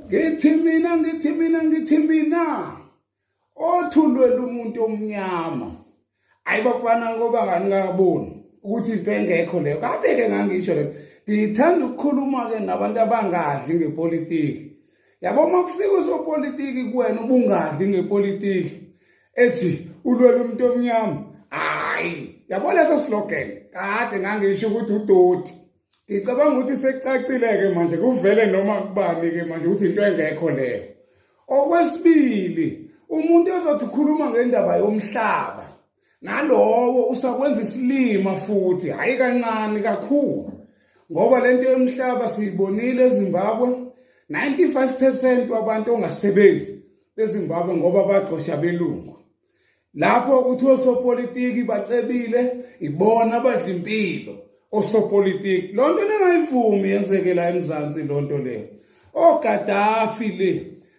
Ngithi mina othulwela umuntu omnyama ayibafana ngoba ngani ngaboni ukuthi into engekho leyo kade ke ngangisho le ngithanda ukukhuluma ke nabantu abangadli ngepolitiki yabo makufika usopolitiki kuwena ubungadli ngepolitiki ethi ulwela umuntu omnyama hayi yabo leso slogan kade ngangisho ukuthi udoti ngicabanga ukuthi secacile ke manje kuvele noma kubani ke manje ukuthi into engekho leyo. Okwesibili umuntu ozothi ukhuluma ngendaba yomhlaba nalowo usakwenza isilima futhi hayi kancane kakhulu ngoba lento yomhlaba siyibonile eZimbabwe 95% wabantu ongasebenzi eZimbabwe ngoba bagqosha belungu lapho uthi osopolitiki bacebile ibona abadla impilo osopolitiki lonto ningayivumi yenzeke la eMzansi lonto leyo oGaddafi le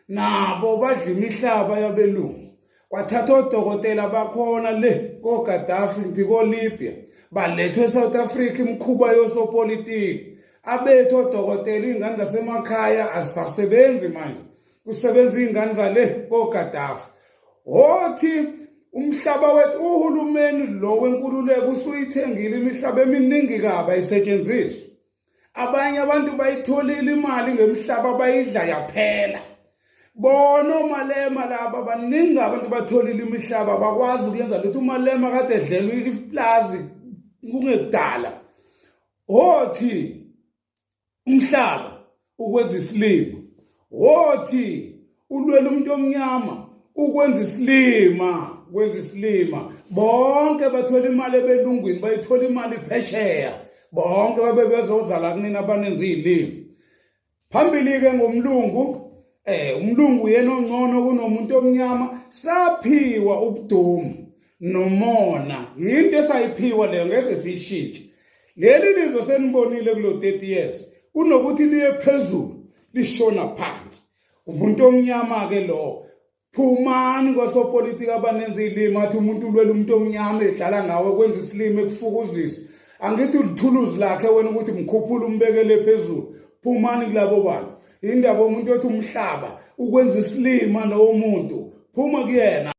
nabo badla imihlaba yabelungu kwathatha odokotela bakhona le koGaddafi ndiko Libya balethwe eSouth Africa imkhuba yosopolitiki abethu odokotela ingane zasemakhaya azisasebenzi manje kusebenza ingane zale koGaddafi othi umhlaba wethu uhulumeni lo wenkululeko usuyithengile imihlaba eminingi kabi ayisetshenziswa abanye abantu bayitholile imali ngemhlaba bayidla yaphela bona uMalema laba baningi abantu batholile imihlaba bakwazi ukuyenza lutho uMalema kade edlelwe iplazi kungekudala othi umhlaba ukwenza isilimo othi ulwela umuntu omnyama ukwenza isilima kwenza isilima bonke bathola imali ebelungwini bayithola imali phesheya bonke babe bezodlala kunina abanenza izilimi phambili ke ngomlungu umlungu yena ongcono kunomuntu omnyama saphiwa ubudumo nomona into esayiphiwa leyo ngeze siyishintshe leli lizo senibonile kulo 30 years kunokuthi liye phezulu lishona phansi umuntu omnyama ke lo phumani kwasopolitiki abanenza izilimi athi umuntu ulwela umuntu omnyama edlala ngawe kwenza isilimo ekufukuzisa angithi ulithuluzi lakhe wena ukuthi mkhuphula umbekele phezulu phumani kulabo bantu indaba umuntu othi umhlaba ukwenza isilima lo muntu phuma kuyena.